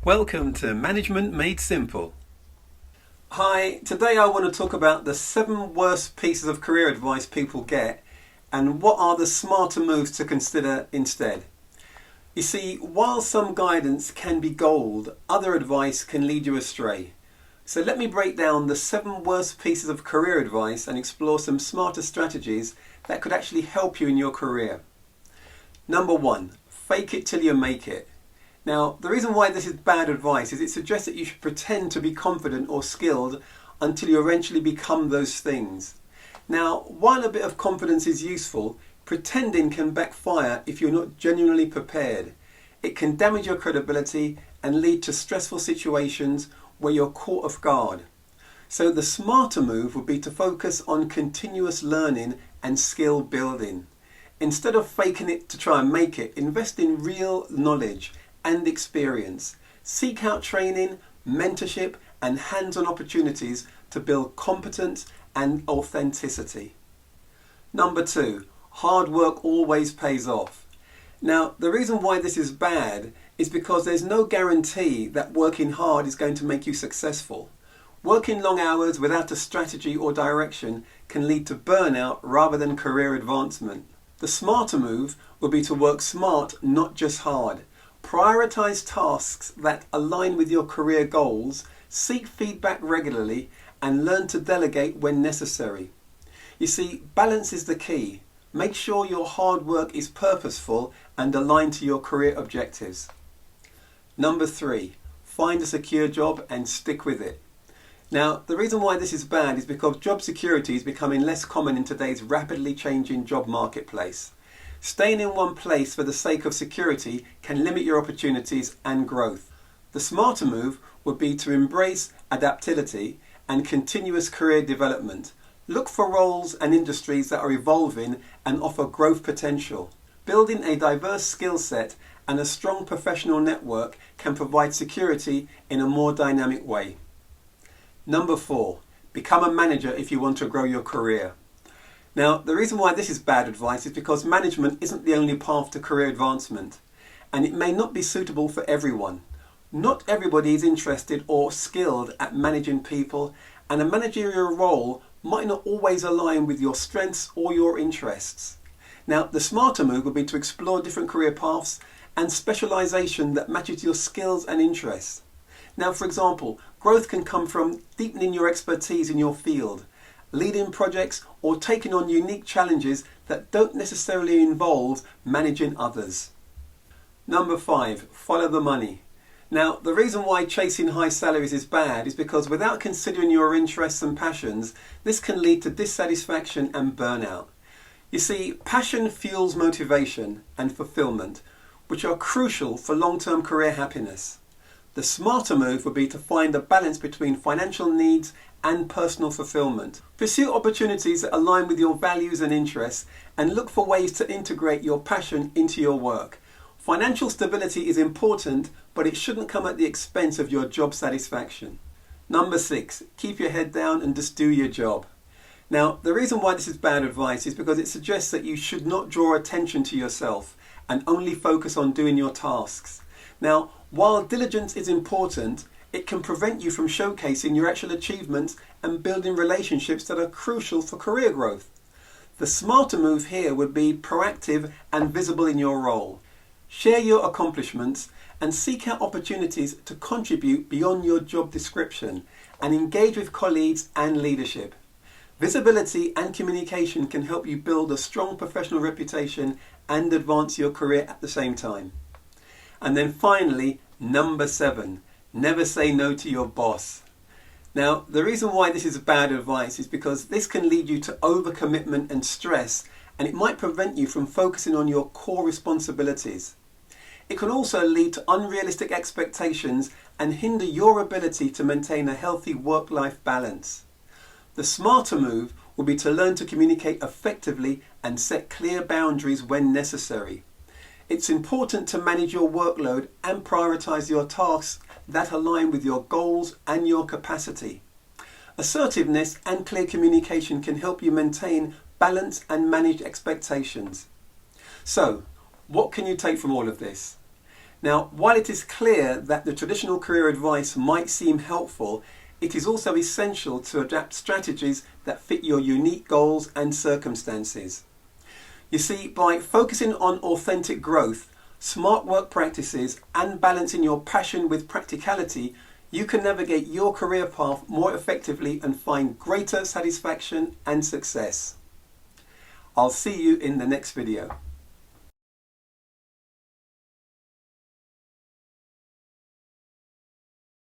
Welcome to Management Made Simple. Hi, today I want to talk about the 7 worst pieces of career advice people get and what are the smarter moves to consider instead. You see, while some guidance can be gold, other advice can lead you astray. So let me break down the 7 worst pieces of career advice and explore some smarter strategies that could actually help you in your career. Number 1, fake it till you make it. Now, the reason why this is bad advice is it suggests that you should pretend to be confident or skilled until you eventually become those things. Now, while a bit of confidence is useful, pretending can backfire if you're not genuinely prepared. It can damage your credibility and lead to stressful situations where you're caught off guard. So the smarter move would be to focus on continuous learning and skill building. Instead of faking it to try and make it, invest in real knowledge and experience. Seek out training, mentorship and hands-on opportunities to build competence and authenticity. Number 2, hard work always pays off. Now, the reason why this is bad is because there's no guarantee that working hard is going to make you successful. Working long hours without a strategy or direction can lead to burnout rather than career advancement. The smarter move would be to work smart, not just hard. Prioritize tasks that align with your career goals, seek feedback regularly, and learn to delegate when necessary. You see, balance is the key. Make sure your hard work is purposeful and aligned to your career objectives. Number 3, find a secure job and stick with it. Now, the reason why this is bad is because job security is becoming less common in today's rapidly changing job marketplace. Staying in one place for the sake of security can limit your opportunities and growth. The smarter move would be to embrace adaptability and continuous career development. Look for roles and industries that are evolving and offer growth potential. Building a diverse skill set and a strong professional network can provide security in a more dynamic way. Number 4, become a manager if you want to grow your career. Now, the reason why this is bad advice is because management isn't the only path to career advancement, and it may not be suitable for everyone. Not everybody is interested or skilled at managing people, and a managerial role might not always align with your strengths or your interests. Now, the smarter move would be to explore different career paths and specialization that matches your skills and interests. Now, for example, growth can come from deepening your expertise in your field, leading projects, or taking on unique challenges that don't necessarily involve managing others. Number 5, follow the money. Now, the reason why chasing high salaries is bad is because without considering your interests and passions, this can lead to dissatisfaction and burnout. You see, passion fuels motivation and fulfilment, which are crucial for long-term career happiness. The smarter move would be to find a balance between financial needs and personal fulfillment. Pursue opportunities that align with your values and interests and look for ways to integrate your passion into your work. Financial stability is important, but it shouldn't come at the expense of your job satisfaction. Number 6, keep your head down and just do your job. Now, the reason why this is bad advice is because it suggests that you should not draw attention to yourself and only focus on doing your tasks. Now, while diligence is important, it can prevent you from showcasing your actual achievements and building relationships that are crucial for career growth. The smarter move here would be proactive and visible in your role. Share your accomplishments and seek out opportunities to contribute beyond your job description and engage with colleagues and leadership. Visibility and communication can help you build a strong professional reputation and advance your career at the same time. And then finally, number 7, never say no to your boss. Now, the reason why this is bad advice is because this can lead you to overcommitment and stress, and it might prevent you from focusing on your core responsibilities. It can also lead to unrealistic expectations and hinder your ability to maintain a healthy work-life balance. The smarter move will be to learn to communicate effectively and set clear boundaries when necessary. It's important to manage your workload and prioritize your tasks that align with your goals and your capacity. Assertiveness and clear communication can help you maintain balance and manage expectations. So, what can you take from all of this? Now, while it is clear that the traditional career advice might seem helpful, it is also essential to adapt strategies that fit your unique goals and circumstances. You see, by focusing on authentic growth, smart work practices, and balancing your passion with practicality, you can navigate your career path more effectively and find greater satisfaction and success. I'll see you in the next video.